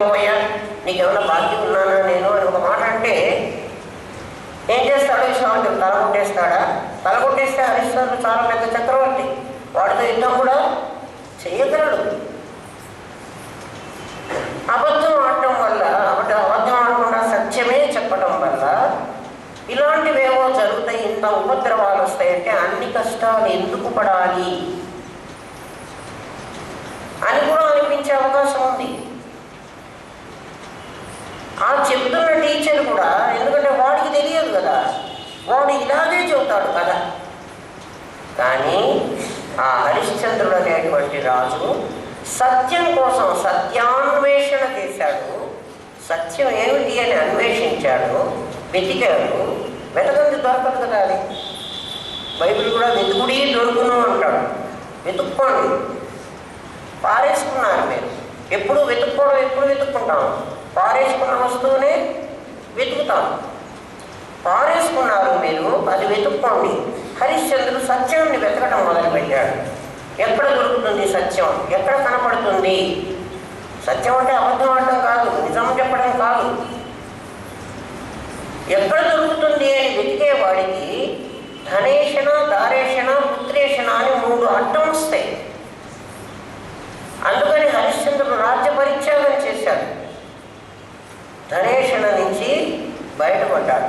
నీకేమన్నా భాగ్యం ఉన్నానా నేను అని ఒక మాట అంటే ఏం చేస్తాడు విశ్వామిత్రుడు? తల కొట్టేస్తాడా? తల కొట్టేస్తే హరిశ్చంద్రుడు చాలా పెద్ద చక్రవర్తి, వాడితో యుద్ధం కూడా చేయగలడు. అబద్ధం ఆడటం వల్ల, అబద్ధం ఆడకుండా సత్యమే చెప్పడం వల్ల ఇలాంటివేవో జరుగుతాయి, ఇంత ఉపద్రవాలు వస్తాయంటే అన్ని కష్టాలు ఎందుకు పడాలి అని కూడా అనిపించే అవకాశం ఉంది. ఆ చెప్తున్న టీచర్ కూడా, ఎందుకంటే వాడికి తెలియదు కదా, వాడు ఇలాగే చెబుతాడు కదా. కానీ ఆ హరిశ్చంద్రుడు అనేటువంటి రాజు సత్యం కోసం సత్యాన్వేషణ చేశాడు. సత్యం ఏమిటి అని అన్వేషించాడు, వెతికాడు. వెతకంది దొరకదు కదా. అది బైబిల్ కూడా వెతుకుడి దొరుకును అంటాడు. వెతుక్కోండి. పారేసుకున్నారు మీరు. ఎప్పుడు వెతుక్కోవడం, ఎప్పుడు వెతుక్కుంటాం? పారేసుకున్న వస్తువునే వెతుకుతాం. పారేసుకున్నారు మీరు, అది వెతుక్కోండి. హరిశ్చంద్రుడు సత్యాన్ని వెతకడం మొదలుపెట్టాడు. ఎక్కడ దొరుకుతుంది సత్యం? ఎక్కడ కనపడుతుంది సత్యం? అంటే అబద్ధం ఆడటం కాదు, నిజం చెప్పడం కాదు. ఎక్కడ దొరుకుతుంది అని వెతికేవాడికి ధనేషణ, దారేషణ, పుత్రేషణ అని 3 అడ్డం వస్తాయి. అందుకని హరిశ్చంద్రుడు రాజ్య పరిత్యాగం చేశాడు. ధనేషణ నుంచి బయటపడ్డాడు.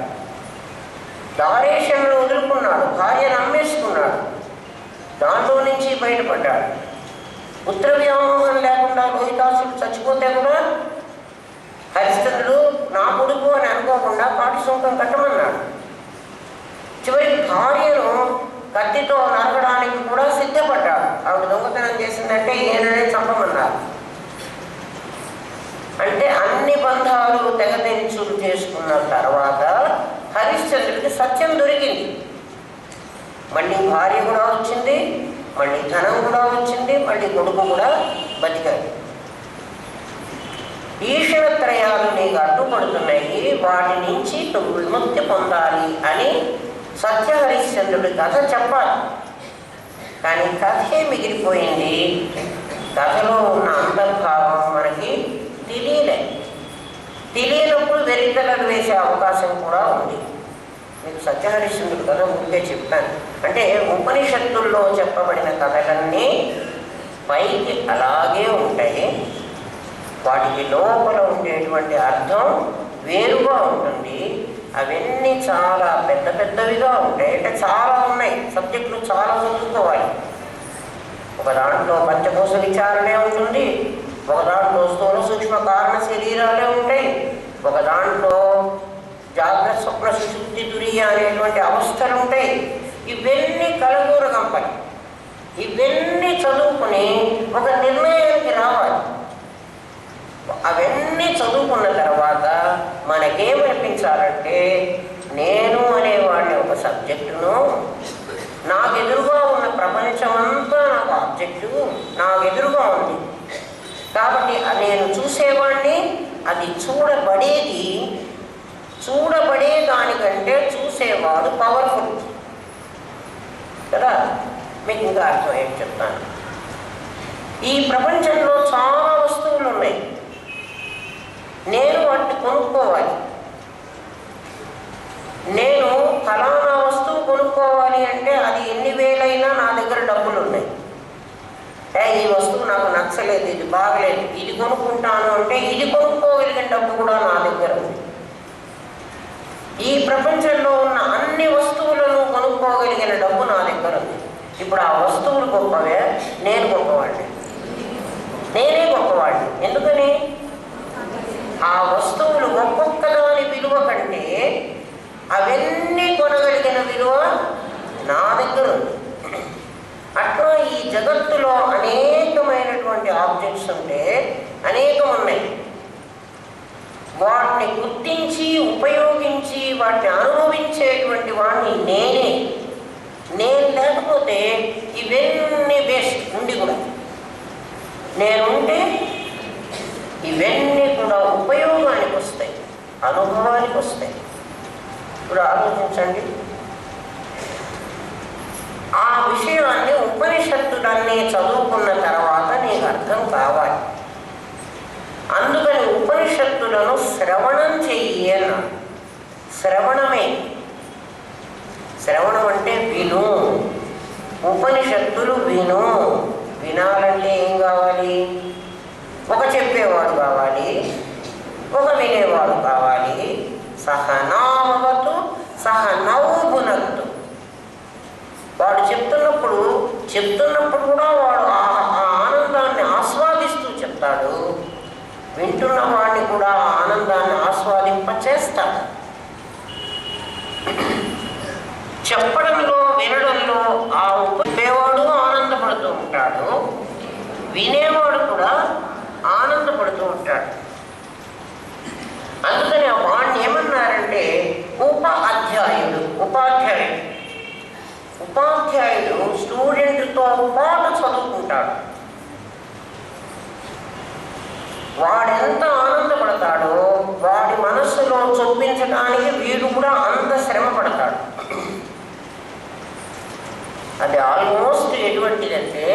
దారేషణను వదులుకున్నాడు, భార్యను అమ్మేసుకున్నాడు, దాంట్లో నుంచి బయటపడ్డాడు. పుత్ర వ్యామోహం లేకుండా లోహితాసుడు చచ్చిపోతే కూడా హరిశ్చంద్రుడు నా కొడుకు అని అనుకోకుండా పాటి సుంకం కట్టమన్నాడు. చివరికి భార్యను కత్తితో నరకడానికి కూడా సిద్ధపడ్డాడు. ఆవిడ దొంగతనం చేసిందంటే ఈయననే చంపమన్నారు. అంటే అన్ని బంధాలు తెగతెంచులు చేసుకున్న తర్వాత హరిశ్చంద్రుడికి సత్యం దొరికింది. మళ్ళీ భార్య కూడా వచ్చింది, మళ్ళీ ధనం కూడా వచ్చింది, మళ్ళీ కొడుకు కూడా బతికాడు. ఈశ్వరత్రయాలు నీకు అడ్డుపడుతున్నాయి, వాటి నుంచి నువ్వు విముక్తి పొందాలి అని సత్యహరిశ్చంద్రుడి కథ చెప్పాలి. కానీ కథే మిగిలిపోయింది. కథలో ఉన్న అంతర్భావం మనకి తెలియనప్పుడు వెరితలను వేసే అవకాశం కూడా ఉంది. మీకు సత్యహరిశ్చంద్రుడి కథ ముందే చెప్పాను. అంటే ఉపనిషత్తుల్లో చెప్పబడిన కథలన్నీ పైకి అలాగే ఉంటాయి, వాటికి లోపల ఉండేటువంటి అర్థం వేరుగా ఉంటుంది. అవన్నీ చాలా పెద్ద పెద్దవిగా ఉంటాయి. అంటే చాలా ఉన్నాయి, సబ్జెక్టులు చాలా చదువుకోవాలి. ఒక దాంట్లో పంచకోశ విచారణే ఉంటుంది, ఒక దాంట్లో స్థూల సూక్ష్మ కారణ శరీరాలే ఉంటాయి, ఒక దాంట్లో జాగ్రత్త స్వప్న సుషుప్తి తురియ అనేటువంటి అవస్థలు ఉంటాయి. ఇవన్నీ కలగూరగంపని. ఇవన్నీ చదువుకుని ఒక నిర్ణయానికి రావాలి. అవన్నీ చదువుకున్న తర్వాత మనకేమనిపించాలంటే, నేను అనేవాడిని ఒక సబ్జెక్టును, నాకు ఎదురుగా ఉన్న ప్రపంచమంతా నాకు ఆబ్జెక్టు, నాకు ఎదురుగా ఉంది కాబట్టి నేను చూసేవాడిని, అది చూడబడే దానికంటే చూసేవాడు పవర్ఫుల్ కదా. మీకు ఇంకా అర్థం ఏం చెప్తాను. ఈ ప్రపంచంలో చాలా వస్తువులు ఉన్నాయి, నేను వాటిని కొనుక్కోవాలి. నేను ఫలానా వస్తువు కొనుక్కోవాలి అంటే అది ఎన్ని వేలైనా నా దగ్గర డబ్బులు ఉన్నాయి. ఈ వస్తువు నాకు నచ్చలేదు, ఇది బాగలేదు, ఇది కొనుక్కుంటాను అంటే ఇది కొనుక్కోగలిగిన డబ్బు కూడా నా దగ్గర ఉంది. ఈ ప్రపంచంలో ఉన్న అన్ని వస్తువులను కొనుక్కోగలిగిన డబ్బు నా దగ్గర ఉంది. ఇప్పుడు ఆ వస్తువులు గొప్పవే, నేను గొప్పవాడిని, నేనే గొప్పవాడిని. ఎందుకని? ఆ వస్తువులు ఒక్కొక్క దాని విలువ కంటే అవన్నీ కొనగలిగిన విలువ నా దగ్గర ఉంది. అట్లా ఈ జగత్తులో అనేకమైనటువంటి ఆబ్జెక్ట్స్ ఉంటే అనేకం ఉన్నాయి. వాటిని గుర్తించి ఉపయోగించి వాటిని అనుభవించేటువంటి వాడిని నేను లేకపోతే ఇవన్నీ వేస్ట్. ఉండి కూడా నేనుంటే ఇవన్నీ కూడా ఉపయోగానికి వస్తాయి, అనుభవానికి వస్తాయి. ఇప్పుడు ఆలోచించండి, ఆ విషయాన్ని ఉపనిషత్తులన్నీ చదువుకున్న తర్వాత నీకు అర్థం కావాలి. అందుకని ఉపనిషత్తులను శ్రవణం చెయ్యి అన్నాడు. శ్రవణమే. శ్రవణం అంటే విను. ఉపనిషత్తులు విను. వినాలంటే ఏం కావాలి? ఒక చెప్పేవాడు కావాలి, ఒక వినేవాడు కావాలి. సహనావతు సహనౌ భునక్తు. వాడు చెప్తున్నప్పుడు కూడా వాడు ఆ ఆనందాన్ని ఆస్వాదిస్తూ చెప్తాడు. వింటున్న వాడిని కూడా ఆ ఆనందాన్ని ఆస్వాదింపచేస్తాడు. చెప్పడంలో వినడంలో ఆ ఉపేవాడు ఆనందపడుతూ ఉంటాడు, వినేవాడు కూడా ఆనందపడుతూ ఉంటాడు. అందుకని ఆ వాడిని ఏమన్నారంటే ఉపాధ్యాయుడు. ఉపాధ్యాయుడు స్టూడెంట్తో పాటు చదువుకుంటాడు. వాడెంత ఆనందపడతాడో వాడి మనస్సులో చొప్పించడానికి వీడు కూడా అంత శ్రమ పడతాడు. అది ఆల్మోస్ట్ ఎటువంటిదంటే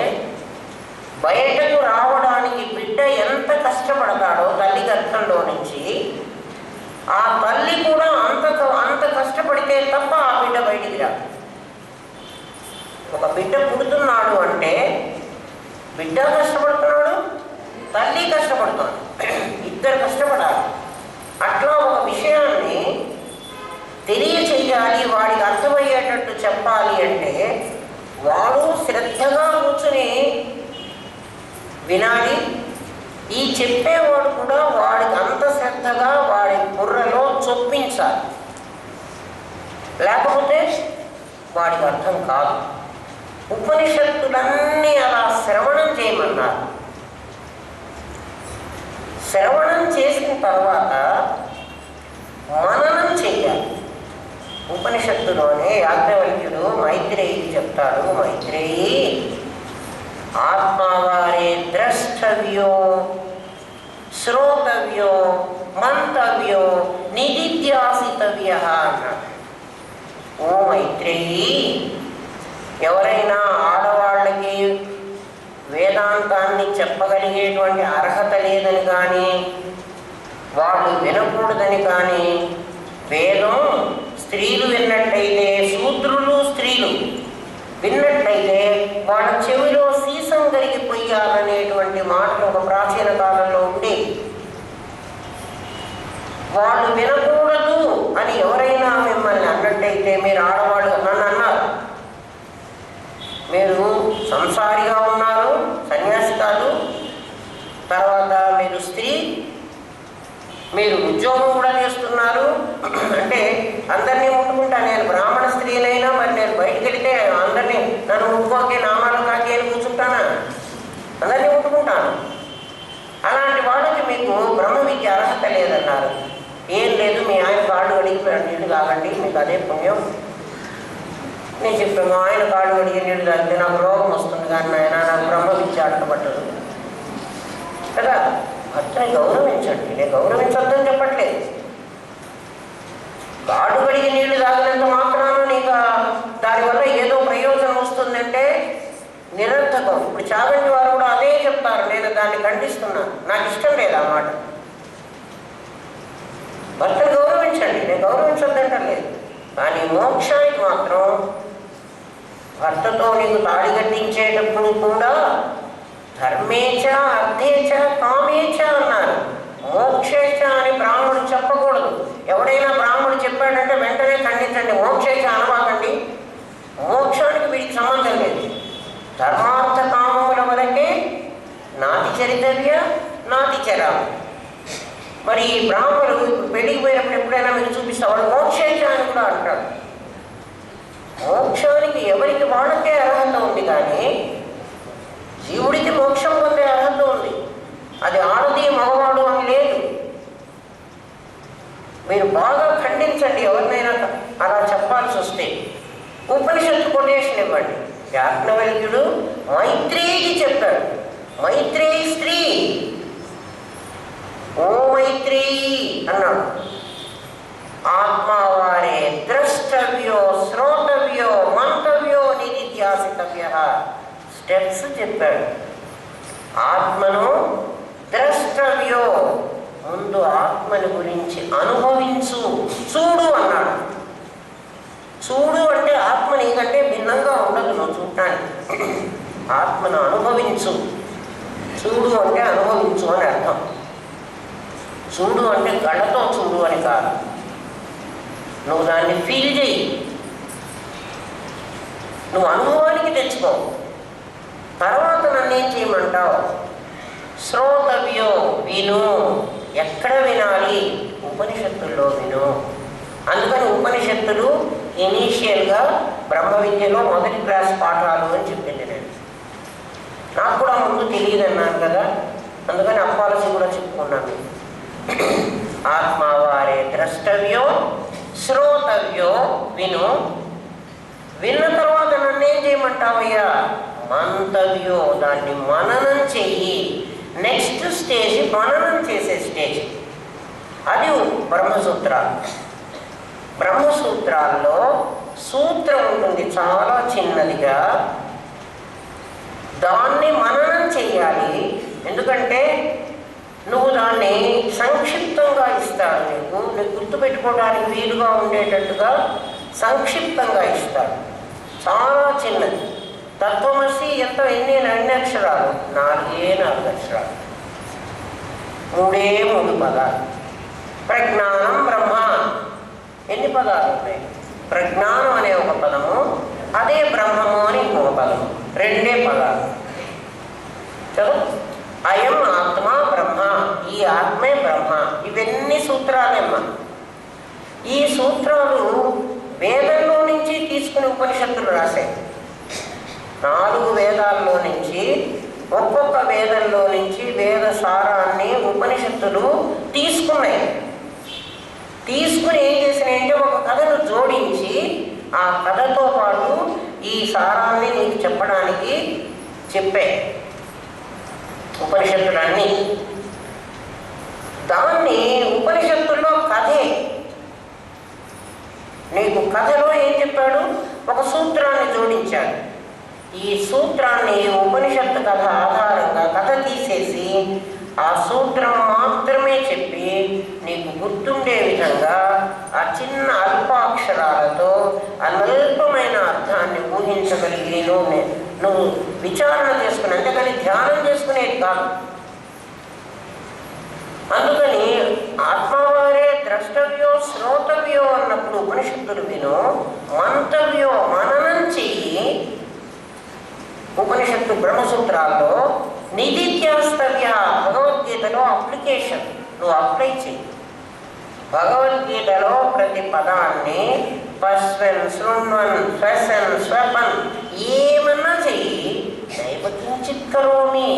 బయటకు రావడానికి బిడ్డ ఎంత కష్టపడతాడో తల్లి గర్భంలో నుంచి, ఆ తల్లి కూడా అంత కష్టపడితే తప్ప ఆ బిడ్డ బయటికి రాదు. ఒక బిడ్డ పుడుతున్నాడు అంటే బిడ్డ కష్టపడుతున్నాడు, తల్లి కష్టపడుతున్నాడు, ఇద్దరు కష్టపడాలి. అట్లా ఒక విషయాన్ని తెలియచేయాలి, వాడికి అర్థమయ్యేటట్టు చెప్పాలి అంటే వాడు శ్రద్ధగా కూర్చుని వినాలి. ఈ చెప్పేవాడు కూడా వాడికి అంత శ్రద్ధగా వాడి బుర్రలో చొప్పించాలి, లేకపోతే వాడికి అర్థం కాదు. ఉపనిషత్తులన్నీ అలా శ్రవణం చేయమన్నారు. శ్రవణం చేసిన తర్వాత మననం చెయ్యాలి. ఉపనిషత్తులోనే యాజ్ఞవల్క్యుడు మైత్రేయికి చెప్తాడు, మైత్రేయి ఆత్మవారే ద్రష్టవ్యో శ్రోతవ్యో మంతవ్యో నిదిధ్యాసితవ్య అన్నాడు. ఓ మైత్రేయి, ఎవరైనా ఆడవాళ్ళకి వేదాంతాన్ని చెప్పగలిగేటువంటి అర్హత లేదని కానీ, వాళ్ళు వినకూడదని కానీ, వేదం స్త్రీలు విన్నట్టయితే, శూద్రులు స్త్రీలు విన్నట్లయితే వాళ్ళ చెవిలో సీసం కరిగిపోయాలనేటువంటి మాటలు ఒక ప్రాచీన కాలంలో ఉండేవి. వాళ్ళు వినకూడదు అని ఎవరైనా మిమ్మల్ని అన్నట్టయితే, మీరు ఆడవాళ్ళు నన్ను అన్నారు, మీరు సంసారిగా ఉన్నారు, సన్యాసి కాదు, తర్వాత మీరు స్త్రీ, మీరు ఉద్యోగం కూడా చేస్తున్నారు అంటే అందరినీ ముట్టుకుంటా. నేను బ్రాహ్మణ స్త్రీనైనా మరి నేను బయటికి వెళితే అందరినీ నన్ను ముట్టుకోకే నామాలు కాకి అని కూర్చుంటానా? అందరినీ ముట్టుకుంటాను. అలాంటి వాళ్ళకి మీకు బ్రహ్మ విద్య అర్హత లేదన్నారు. ఏం లేదు, మీ ఆయన కాళ్ళు అడిగి నీళ్ళు తాగండి, మీకు అదే పుణ్యం. నేను చెప్పాను, ఆయన కాళ్ళు అడిగి నీళ్ళు తాగితే నాకు రోగం వస్తుంది, కానీ ఆయన నాకు బ్రహ్మ విద్య అడ్డపట్టదు కదా. అతని గౌరవించండి, నేను గౌరవించొద్దని చెప్పట్లేదు. కాడు కడిగి నీళ్లు తాగినంత మాత్రాన నీకు దానివల్ల ఏదో ప్రయోజనం వస్తుందంటే నిరర్థకం. ఇప్పుడు చాగంటి వారు కూడా అదే చెప్తారు, నేను దాన్ని ఖండిస్తున్నాను, నాకు ఇష్టం లేదు ఆ మాట. భర్తను గౌరవించండి, నేను గౌరవించొద్దంటలేదు. కానీ మోక్షానికి మాత్రం భర్తతో నీకు తాళి కట్టించేటప్పుడు కూడా ధర్మేచ అర్థేచ కామేచ అన్నారు. మోక్షేచ అని బ్రాహ్మణుడు చెప్పకూడదు. ఎవడైనా బ్రాహ్మణుడు చెప్పాడంటే వెంటనే ఖండించండి, మోక్షేచ అనబాకండి. మోక్షానికి వీడికి సంబంధం లేదు. ధర్మార్థ కామముల వరకే నాతి చరితవ్య నాతి చరాము. మరి ఈ బ్రాహ్మణుడు ఇప్పుడు పెళ్ళికి పోయినప్పుడు ఎప్పుడైనా మీరు చూపిస్తావాడు మోక్షేచ అని కూడా అంటాడు. మోక్షానికి ఎవరికి వాళ్ళకే అర్హత ఉంది, కానీ జీవుడికి మోక్షం పొందే అర్హత ఉంది. అది ఆడది మగవాడు అని లేదు. మీరు బాగా ఖండించండి ఎవరినైనా అలా చెప్పాల్సి వస్తే. ఉపనిషత్తు కొటేషన్ ఇవ్వండి. యాజ్ఞవల్క్యుడు మైత్రేయికి చెప్పాడు. మైత్రేయి స్త్రీ, ఓ మైత్రేయి అన్నాడు. ఆత్మవారే ద్రష్టవ్యో శ్రోతవ్యో మంతవ్యో నిదిధ్యాసితవ్య స్టెప్స్ చెప్పాడు. ఆత్మను ద్రష్టవ్యో, ముందు ఆత్మ ఆత్మని గురించి అనుభవించు, చూడు అన్నాడు. చూడు అంటే ఆత్మ నీకంటే భిన్నంగా ఉండదు నువ్వు చూడటానికి. ఆత్మను అనుభవించు. చూడు అంటే అనుభవించు అని అర్థం. చూడు అంటే కళ్ళతో చూడు అని కాదు. నువ్వు దాన్ని ఫీల్ చేయి, నువ్వు అనుభవానికి తెచ్చుకో. తర్వాత నన్నేం చేయమంటావు? శ్రోతవ్యో, విను. ఎక్కడ వినాలి? ఉపనిషత్తుల్లో విను. అందుకని ఉపనిషత్తులు ఇనీషియల్గా బ్రహ్మ విద్యలో మొదటి క్లాస్ పాఠాలు అని చెప్పింది. నేను నాకు కూడా ముందు తెలియదు అన్నాను కదా, అందుకని అప్పాలసి కూడా చెప్పుకున్నాను. ఆత్మవారే ద్రష్టవ్యో శ్రోతవ్యో, విను. విన్న తర్వాత నన్నేం చేయమంటావయ్యా? మంతవ్యో, దాన్ని మననం చెయ్యి. నెక్స్ట్ స్టేజ్ మననం చేసే స్టేజ్, అది బ్రహ్మసూత్రాలు. బ్రహ్మసూత్రాల్లో సూత్రం ఉంటుంది చాలా చిన్నదిగా, దాన్ని మననం చెయ్యాలి. ఎందుకంటే నువ్వు దాన్ని సంక్షిప్తంగా ఇస్తాడు, నీకు గుర్తుపెట్టుకోవడానికి వీలుగా ఉండేటట్టుగా సంక్షిప్తంగా ఇస్తాడు. చాలా చిన్నది. తత్వమసి ఎన్ని అక్షరాలు? 4 అక్షరాలు, 3 పదాలు. ప్రజ్ఞానం బ్రహ్మ, ఎన్ని పదాలు ఉన్నాయి? ప్రజ్ఞానం అనే ఒక పదము, అదే బ్రహ్మము అని ఇంకొక పదము, 2 పదాలు. చదువు. అయం ఆత్మ బ్రహ్మ, ఈ ఆత్మే బ్రహ్మ. ఇవన్నీ సూత్రాలేమ్మా. ఈ సూత్రాలు వేదంలో నుంచి తీసుకుని ఉపనిషత్తులు రాశాయి. 4 వేదాల్లో నుంచి, ఒక్కొక్క వేదంలో నుంచి వేద సారాన్ని ఉపనిషత్తులు తీసుకున్నాయి. తీసుకుని ఏం చేసినాయంటే ఒక కథను జోడించి ఆ కథతో పాటు ఈ సారాన్ని నీకు చెప్పడానికి చెప్పే ఉపనిషత్తులన్నీ. దాన్ని ఉపనిషత్తుల్లో కథే. నీకు కథలో ఏం చెప్పాడు? ఒక సూత్రాన్ని జోడించాడు. ఈ సూత్రాన్ని ఉపనిషత్తు కథ ఆధారంగా కథ తీసేసి ఆ సూత్రం మాత్రమే చెప్పి నీకు గుర్తుండే విధంగా ఆ చిన్న అల్పాక్షరాలతో అల్పమైన అర్థాన్ని ఊహించగలిగి నువ్వు విచారణ చేసుకుని, అంతేకాని ధ్యానం చేసుకునేది కాదు. అందుకని ఆత్మవారే ద్రష్టవ్యో శ్రోతవ్యో అన్నప్పుడు ఉపనిషత్తులు విను, మంతవ్యో మననం చెయ్యి. ఉపనిషత్తు బ్రహ్మసూత్రాల్లో నిధిత్యాస్తవ్య, భగవద్గీతలో అప్లికేషన్, నువ్వు అప్లై చెయ్యి. భగవద్గీతలో ప్రతి పదాన్ని పశ్వన్, శృణ్వన్, శ్వసన్, స్వపన్ ఏమన్నా చెయ్యి. దైవకించిత్ కరోమి,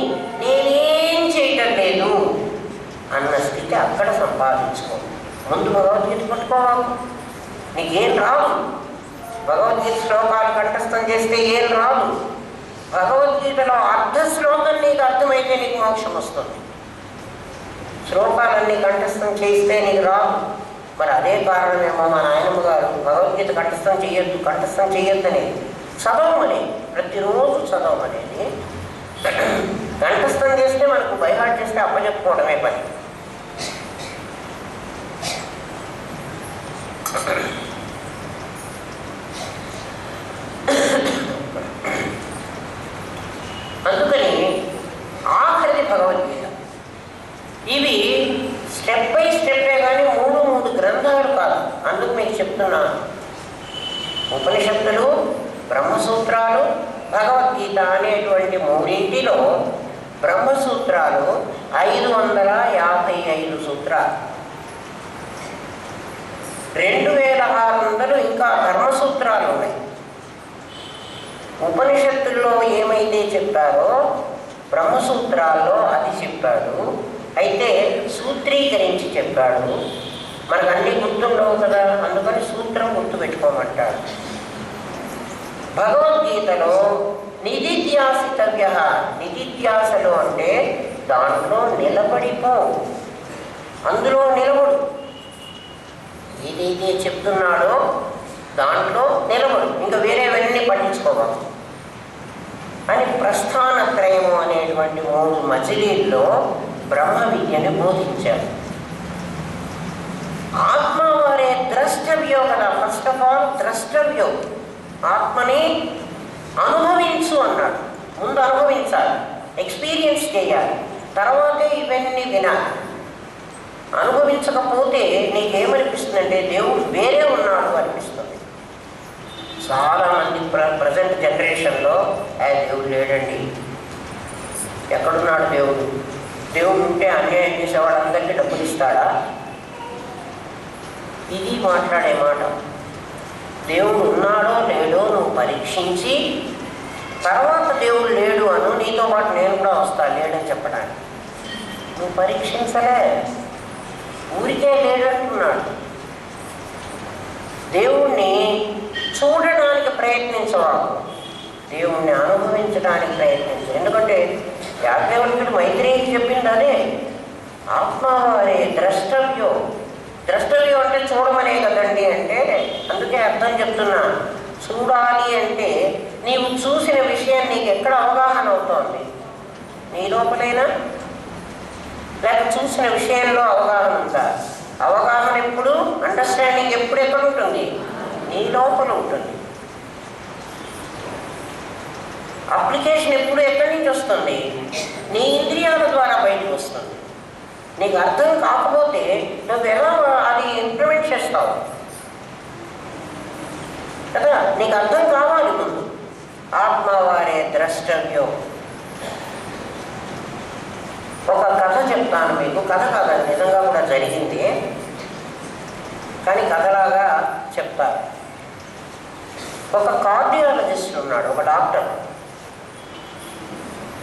నేనేం చేయటం లేదు అన్న స్థితి అక్కడ సంపాదించుకో. ముందు భగవద్గీత పట్టుకోవాలి, నీకేం రాదు. భగవద్గీత శ్లోకాలు కంఠస్థం చేస్తే ఏం రాదు. భగవద్గీతలో అర్ధ శ్లోకం నీకు అర్థమైతే నీకు మోక్షం వస్తుంది. శ్లోకాలన్నీ కంఠస్థం చేస్తే నీకు రాదు. మరి అదే కారణమేమో మా నాయనమ్మ గారు భగవద్గీత కంఠస్థం చెయ్యొద్దని చదవమని, ప్రతిరోజు చదవమనేది. కంఠస్థం చేస్తే మనకు బైహార్ట్ చేస్తే అప్పచెప్పుకోవడమే పని. అందుకని ఆఖరి భగవద్గీత. ఇవి స్టెప్ బై స్టెప్పే కానీ 3 గ్రంథాలు కాదు. అందుకు మీకు చెప్తున్నాను, ఉపనిషత్తులు, బ్రహ్మసూత్రాలు, భగవద్గీత అనేటువంటి 3 బ్రహ్మసూత్రాలు 555 సూత్రాలు, 2600 ఇంకా ధర్మసూత్రాలు ఉన్నాయి. ఉపనిషత్తుల్లో ఏమైతే చెప్పారో బ్రహ్మసూత్రాల్లో అది చెప్పాడు. అయితే సూత్రీకరించి చెప్పాడు. మనకు అన్నీ గుర్తుండవు కదా, అందుకని సూత్రం గుర్తుపెట్టుకోమంటాడు. భగవద్గీతలో నిధిధ్యాసితవ్య, నిధిధ్యాసలు అంటే దాంట్లో నిలబడిపో, అందులో నిలబడు. ఏదైతే చెప్తున్నాడో దాంట్లో నిలబడు, ఇంకా వేరేవన్నీ పట్టించుకోవాలి అని ప్రస్థానత్రయము అనేటువంటి 3 మజిలీల్లో బ్రహ్మ విద్యను బోధించాడు. ఆత్మ వారే ద్రష్టవ్యో కదా. ఫస్ట్ ఆఫ్ ఆల్ ద్రష్టవ్యో, ఆత్మని అనుభవించు అన్నాడు. ముందు అనుభవించాలి, ఎక్స్పీరియన్స్ చేయాలి, తర్వాతే ఇవన్నీ వినాలి. అనుభవించకపోతే నీకేమనిపిస్తుంది అంటే దేవుడు వేరే ఉన్నాడు అనిపిస్తుంది. చాలామంది ప్రజెంట్ జనరేషన్లో దేవుడు లేడండి, ఎక్కడున్నాడు దేవుడు, దేవుడు ఉంటే అన్యాయం చేసేవాళ్ళందరికీ డబ్బులు ఇస్తాడా, ఇది మాట్లాడే మాట. దేవుడు ఉన్నాడో లేడో నువ్వు పరీక్షించి తర్వాత దేవుడు లేడు అను, నీతో పాటు నేను కూడా వస్తాను లేడని చెప్పడానికి. నువ్వు పరీక్షించలే, ఊరికే లేడంటున్నాడు. దేవుణ్ణి చూడడానికి ప్రయత్నించవాడు, దేవుణ్ణి అనుభవించడానికి ప్రయత్నించు. ఎందుకంటే యాజ్ఞవల్క్యుడు మైత్రేయికి చెప్పింది అదే, ఆత్మవారే ద్రష్టవ్యో. ద్రష్టవ్యం అంటే చూడమనే కదండి అంటే, అందుకే అర్థం చెప్తున్నా. చూడాలి అంటే నీవు చూసిన విషయం నీకు ఎక్కడ అవగాహన అవుతోంది, నీ లోపలైనా లేక చూసిన విషయంలో అవగాహన ఉందా? అవగాహన ఎప్పుడు, అండర్స్టాండింగ్ ఎప్పుడు ఎక్కడ ఉంటుంది, నీ లోపల ఉంటుంది. అప్లికేషన్ ఎప్పుడు ఎక్కడి నుంచి వస్తుంది, నీ ఇంద్రియాల ద్వారా బయటకు వస్తుంది. నీకు అర్థం కాకపోతే నువ్వు ఎలా అది ఇంప్లిమెంట్ చేస్తావు కదా. నీకు అర్థం కావాలి ముందు. ఆత్మవారే ద్రష్టవ్యం. ఒక కథ చెప్తాను మీకు. కథ కాదు, నిజంగా కూడా జరిగింది, కానీ కథలాగా చెప్తారు. ఒక కార్డియాలజిస్ట్ ఉన్నాడు, ఒక డాక్టర్.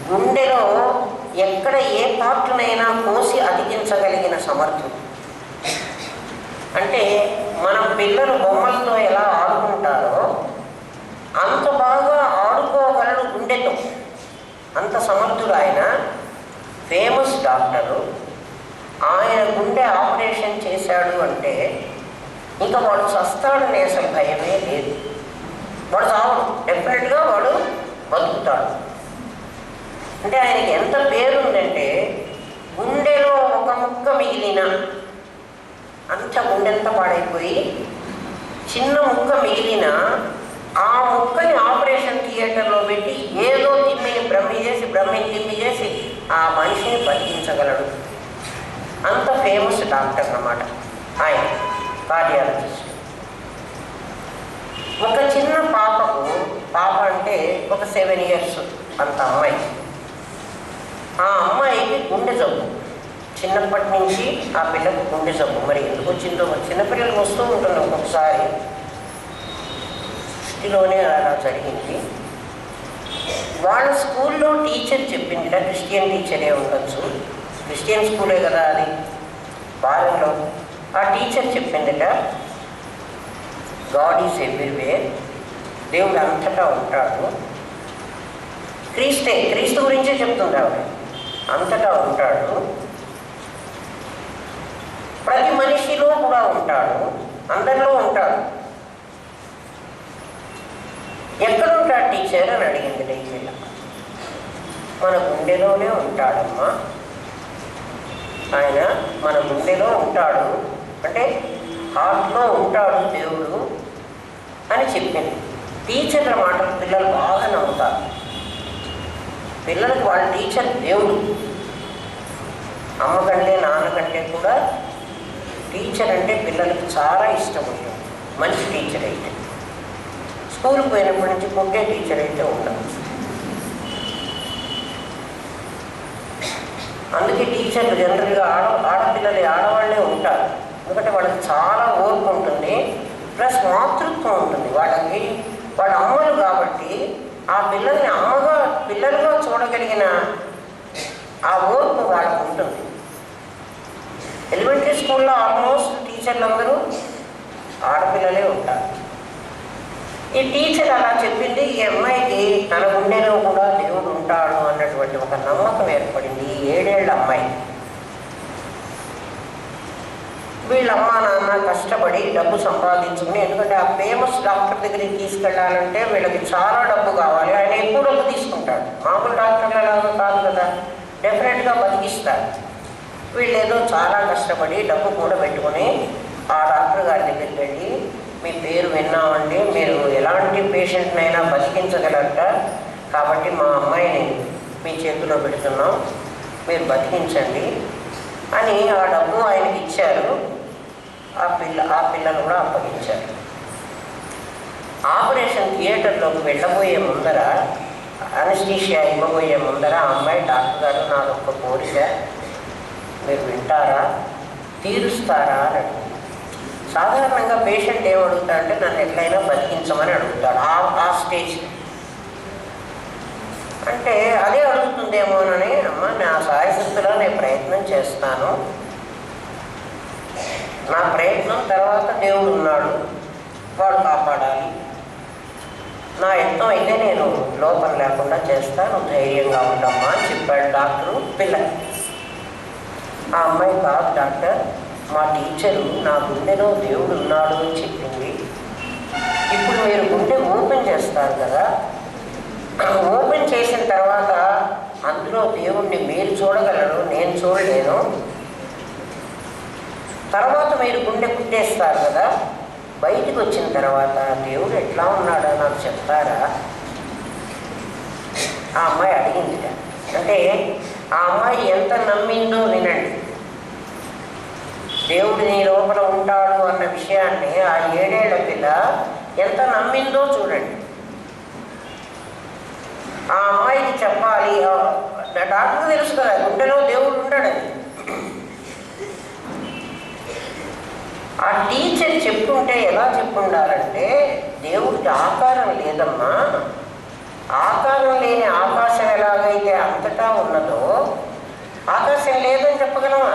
గుండెలో ఎక్కడ ఏ పార్ట్నైనా కోసి అతికించగలిగిన సమర్థుడు. అంటే మన పిల్లలు బొమ్మలతో ఎలా ఆడుకుంటారో అంత బాగా ఆడుకోగలడు గుండెతో, అంత సమర్థుడు ఆయన. Famous doctor. ఆయన గుండె ఆపరేషన్ చేశాడు అంటే ఇంకా వాడు చస్తాడని అసలు భయమే లేదు. వాడు చావడు, డెఫినెట్గా వాడు బతుకుతాడు. అంటే ఆయనకి ఎంత పేరుందంటే, గుండెలో ఒక ముక్క మిగిలిన, అంత గుండెంతా పాడైపోయి చిన్న ముక్క మిగిలిన ఆ ముక్కని ఆపరేషన్ థియేటర్లో పెట్టి ఏదో తిమ్మిని తిమ్మి చేసి ఆ మనిషిని బతికించగలడు. అంత ఫేమస్ డాక్టర్ అన్నమాట ఆయన, కార్డియాలజిస్ట్. ఒక చిన్న పాపకు, పాప అంటే ఒక 7 years అంత అమ్మాయి. ఆ అమ్మాయికి గుండె జబ్బు, చిన్నప్పటి నుంచి ఆ పిల్లకు గుండె జబ్బు. మరి ఎందుకు వచ్చిందో, చిన్నపిల్లలకు వస్తూ ఉంటుంది ఒక్కొక్కసారి, సృష్టిలోనే అలా జరిగింది. వాళ్ళ స్కూల్లో టీచర్ చెప్పిందిట, క్రిస్టియన్ టీచరే ఉండొచ్చు, క్రిస్టియన్ స్కూలే కదా అది బాలంలో. ఆ టీచర్ చెప్పిందిట, గాడ్ ఈజ్ ఎవ్రీవేర్, దేవుడు అంతటా ఉంటాడు. క్రీస్తు గురించే చెప్తుంది ఆవిడ, అంతటా ఉంటాడు, ప్రతి మనిషిలో కూడా ఉంటాడు, అందరిలో ఉంటాడు. ఎక్కడుంటాడు టీచర్ అని అడిగింది టీచర్. మన గుండెలోనే ఉంటాడమ్మా, ఆయన మన గుండెలో ఉంటాడు, అంటే హార్ట్లో ఉంటాడు దేవుడు అని చెప్పింది. టీచర్ల మాటలు పిల్లలు బాగా నమ్ముతారు. పిల్లలకు వాళ్ళ టీచర్ దేవుడు. అమ్మ కంటే నాన్న కంటే కూడా టీచర్ అంటే పిల్లలకు చాలా ఇష్టం ఉంటుంది. మంచి టీచర్ అయితే, స్కూల్కి పోయినప్పటి నుంచి కొట్టే టీచర్ అయితే ఉండదు. అందుకే టీచర్లు జనరల్గా ఆడవాళ్ళే ఉంటారు. ఎందుకంటే వాళ్ళకి చాలా ఓర్పు ఉంటుంది, ప్లస్ మాతృత్వం ఉంటుంది. వాళ్ళ అమ్మలు కాబట్టి ఆ పిల్లల్ని పిల్లలుగా చూడగలిగిన ఆ ఓర్పు వాళ్ళకు ఉంటుంది. ఎలిమెంటరీ స్కూల్లో ఆల్మోస్ట్ టీచర్లు అందరూ ఆడపిల్లలే ఉంటారు. ఈ టీచర్ అలా చెప్పింది. ఈ అమ్మాయికి తన గుండెలో కూడా దేవుడు ఉంటాడు అన్నటువంటి ఒక నమ్మకం ఏర్పడింది ఈ 7 ఏళ్ల అమ్మాయి. వీళ్ళ అమ్మా నాన్న కష్టపడి డబ్బు సంపాదించుకుని, ఎందుకంటే ఆ ఫేమస్ డాక్టర్ దగ్గరికి తీసుకెళ్ళాలంటే వీళ్ళకి చాలా డబ్బు కావాలి. ఆయన ఎక్కువ డబ్బు తీసుకుంటాడు, మామూలు డాక్టర్లలాగా కాదు కదా, డెఫినెట్గా బతికిస్తారు. వీళ్ళు ఏదో చాలా కష్టపడి డబ్బు కూడా పెట్టుకొని ఆ డాక్టర్ గారి దగ్గరికి వెళ్ళి, మీ పేరు విన్నామండి, మీరు ఎలాంటి పేషెంట్నైనా బతికించగలట, కాబట్టి మా అమ్మాయిని మీ చేతిలో పెడుతున్నాం, మీరు బతికించండి అని ఆ డబ్బు ఆయనకి ఇచ్చారు. ఆ పిల్లను కూడా అప్పగించారు. ఆపరేషన్ థియేటర్లోకి వెళ్ళబోయే ముందర, అనస్థీషియా ఇవ్వబోయే ముందర ఆ అమ్మాయి, డాక్టర్ గారు నాదొక్క కోరిక, మీరు వింటారా, తీరుస్తారా అని అడుగుతాడు. సాధారణంగా పేషెంట్ ఏమడుగుతా అంటే నన్ను ఎట్లయినా బతికించమని అడుగుతాడు ఆ స్టేజ్. అంటే అదే అడుగుతుందేమోనని, అమ్మ నా సాయశక్తిలో నేను ప్రయత్నం చేస్తాను, నా ప్రయత్నం తర్వాత దేవుడు ఉన్నాడు, వాడు కాపాడాలి, నా యత్నం అయితే నేను లోపం లేకుండా చేస్తాను, ధైర్యంగా ఉండమ్మా అని చెప్పాడు డాక్టరు పిల్లకి. ఆ అమ్మాయి, కాదు డాక్టర్, మా టీచరు నా గుండెలో దేవుడు ఉన్నాడు అని చెప్పింది, ఇప్పుడు మీరు గుండె ఓపెన్ చేస్తారు కదా, ఓపెన్ చేసిన తర్వాత అందులో దేవుణ్ణి మీరు చూడగలరు, నేను చూడలేను, తర్వాత మీరు గుండె కుట్టేస్తారు కదా, బయటికి వచ్చిన తర్వాత దేవుడు ఎట్లా ఉన్నాడో నాకు చెప్తారా? ఆ అమ్మాయి అడిగింది. అంటే ఆ అమ్మాయి ఎంత నమ్మిందో వినండి. దేవుడు నీ లోపల ఉంటాడు అన్న విషయాన్ని ఆ 7 ఏళ్ల పిల్ల ఎంత నమ్మిందో చూడండి. ఆ అమ్మాయికి చెప్పాలి, డాక్టర్కి తెలుసు కదా గుండెలో దేవుడు ఉంటాడని. ఆ టీచర్ చెప్పుంటే ఎలా చెప్పుండాలంటే, దేవుడికి ఆకారం లేదమ్మా, ఆకారం లేని ఆకాశం ఎలాగైతే అంతటా ఉన్నదో ఆకాశం లేదని చెప్పగలమా?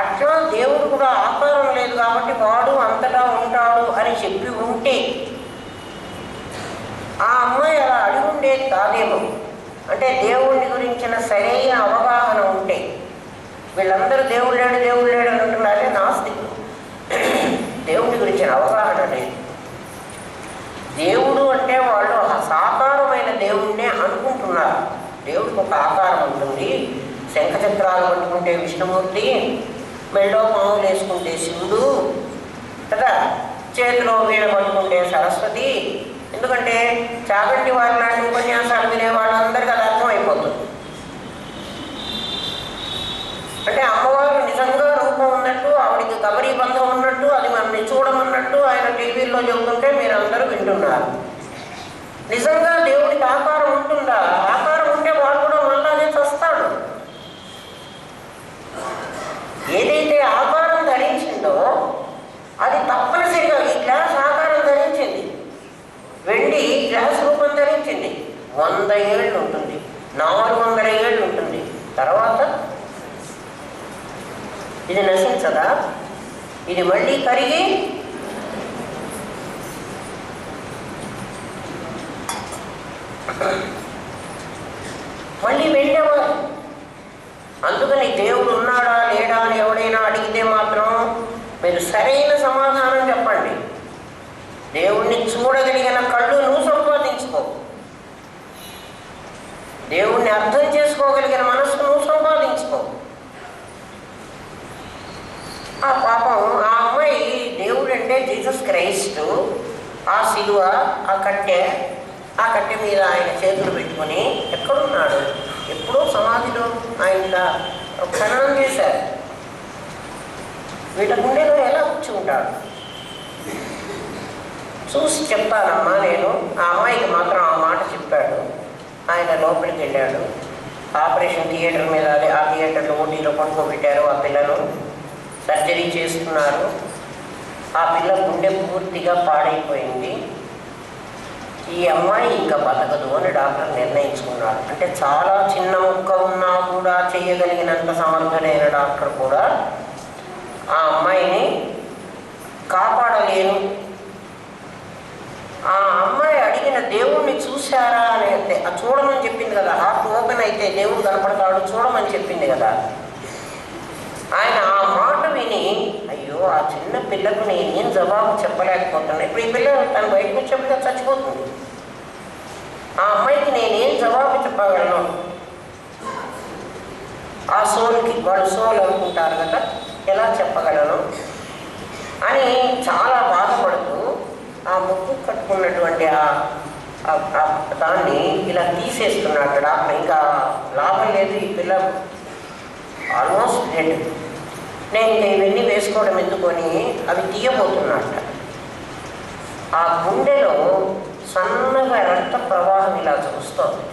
అట్లా దేవుడు కూడా ఆకారం లేదు కాబట్టి వాడు అంతటా ఉంటాడు అని చెప్పి ఉంటే ఆ అమ్మాయి అలా అడిగి ఉండేది కాదేమో. అంటే దేవుడిని గురించిన సరైన అవగాహన ఉంటే, వీళ్ళందరూ దేవుడు లేడు దేవుడు లేడు అని అంటున్నారే నాస్తికులు. దేవుడి గురించిన అవగాహన లేదు. దేవుడు అంటే వాళ్ళు సాకారమైన దేవుడినే అనుకుంటున్నారు. దేవుడికి ఒక ఆకారం ఉంటుంది, శంఖచక్రాలు పట్టుకుంటే విష్ణుమూర్తి, మెళ్ళో మామూలు వేసుకుంటే శివుడు కదా, చేతిలో వీణ పట్టుకుంటే సరస్వతి. ఎందుకంటే చాగంటి వారి నాటి ఉపన్యాసాలు వినే వాళ్ళందరికీ అది అర్థమైపోతుంది. అంటే అమ్మవారు నిజంగా రూపం ఉన్నట్టు, ఆవిడికి కబరీ బంధం ఉన్నట్టు, అది మనల్ని చూడమన్నట్టు ఆయన టీవీల్లో చెబుతుంటే మీరు అందరూ వింటున్నారు. నిజంగా దేవుడికి ఆకారం ఉంటుందా? ఆకారం ఉంటే వాడు కూడా మళ్ళానే చస్తాడు. ఏదైతే ఆకారం ధరించిందో అది తప్పనిసరిగా, ఈ గ్లాస్ ఆకారం ధరించింది, వెండి గ్లాస్ రూపం ధరించింది, 100 ఏళ్ళు ఉంటుంది, 400 ఏళ్ళు ఉంటుంది, తర్వాత ఇది నశించదా? ఇది మళ్ళీ కరిగి మళ్ళీ వెళ్ళేవారు. అందుకని దేవుడు ఉన్నాడా లేడా అని ఎవడైనా అడిగితే మాత్రం మీరు సరైన సమాధానం చెప్పండి. దేవుణ్ణి చూడగలిగిన కళ్ళు నువ్వు సంపాదించుకో, దేవుణ్ణి అర్థం చేసుకోగలిగిన మనసు నువ్వు సంపాదించుకో. ఆ పాపం ఆ అమ్మాయి దేవుడు అంటే జీసస్ క్రైస్టు, ఆ శిలువ, ఆ కట్టె మీద ఆయన చేతులు పెట్టుకొని ఎక్కడున్నాడు? ఎప్పుడో సమాధిలో ఆయన ఖననం చేశారు. వీళ్ళ గుండెలో ఎలా వచ్చి ఉంటాడు? చూసి చెప్తానమ్మా నేను. ఆ అమ్మాయికి మాత్రం ఆ మాట చెప్పాడు. ఆయన లోపలికి వెళ్ళాడు. ఆపరేషన్ థియేటర్ మీద, ఆ థియేటర్లో ఓటీలో పడుకోబెట్టారు. ఆ పిల్లను సర్జరీ చేస్తున్నారు. ఆ పిల్ల గుండె పూర్తిగా పాడైపోయింది. ఈ అమ్మాయి ఇంకా బతకదు అని డాక్టర్ నిర్ణయించుకున్నాడు. అంటే చాలా చిన్న ముక్క ఉన్నా కూడా చేయగలిగినంత సమర్థుడైన డాక్టర్ కూడా ఆ అమ్మాయిని కాపాడలేను. ఆ అమ్మాయి అడిగిన దేవుణ్ణి చూశారా అని అంటే, చూడమని చెప్పింది కదా, హార్ట్ ఓపెన్ అయితే దేవుడు కనపడతాడు చూడమని చెప్పింది కదా. ఆయన ఆ మాట విని, అయ్యో ఆ చిన్న పిల్లకు నేనేం జవాబు చెప్పలేకపోతున్నాను, ఇప్పుడు ఈ పిల్ల తను బయటకు వచ్చేప్పుడు చచ్చిపోతుంది, ఆ అమ్మాయికి నేనేం జవాబు చెప్పగలను? ఆ సోల్కి, వాళ్ళు సోల్ అనుకుంటారు కదా, ఎలా చెప్పగలను? ఉన్నటువంటి దాన్ని ఇలా తీసేస్తున్నాడు డాక్టర్. ఇంకా లాభం లేదు, ఈ పిల్ల ఆల్మోస్ట్ డెడ్. నేను ఇంకా ఇవన్నీ వేసుకోవడం ఎందుకొని అవి తీయబోతున్నట్ట. ఆ గుండెలో సన్నగా రక్త ప్రవాహం ఇలా చూస్తోంది.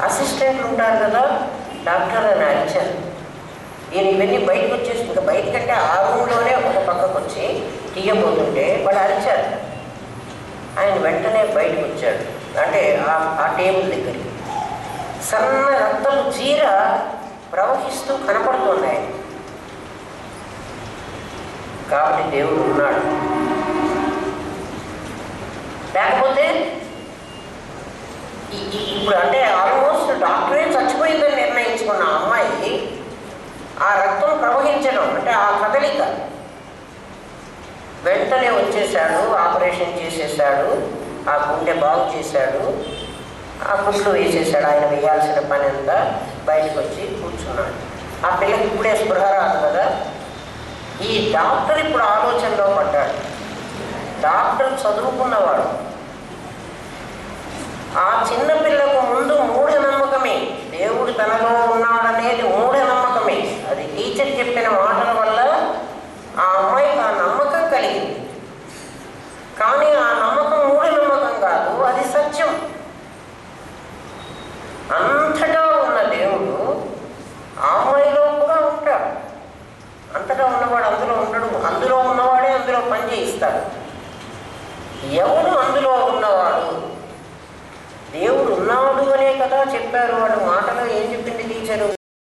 అసిస్టెంట్లు ఉంటారు కదా, డాక్టర్ అని అరిచారు. ఈయన ఇవన్నీ బయటకు వచ్చేసి ఇంకా బయటకంటే ఆ రూమ్లోనే ఒక పక్కకు వచ్చి తీయబోతుంటే వాళ్ళు అరిచారు. ఆయన వెంటనే బయటకు వచ్చాడు, అంటే ఆ టేబుల్ దగ్గరికి. సన్న రక్తం చీర ప్రవహిస్తూ కనపడుతున్నాయి. కాబట్టి దేవుడు ఉన్నాడు. లేకపోతే ఇప్పుడు అంటే ఆల్మోస్ట్ డాక్టరే చచ్చిపోయిందని నిర్ణయించుకున్న అమ్మాయి ఆ రక్తం ప్రవహించడం అంటే ఆ కదలిక, వెంటనే వచ్చేసాడు, ఆపరేషన్ చేసేసాడు, ఆ గుండె బాగు చేశాడు, ఆ గుడ్లు వేసేసాడు. ఆయన వేయాల్సిన పని అంతా బయటకు వచ్చి కూర్చున్నాడు. ఆ పిల్లకి ఇప్పుడే స్పృహ రాదు కదా. ఈ డాక్టర్ ఇప్పుడు ఆలోచనలో పడ్డాడు. డాక్టర్ చదువుకున్నవాడు. ఆ చిన్న పిల్లకు ముందు మూఢనమ్మకమే, దేవుడు తనలో ఉన్నాడనేది మూఢ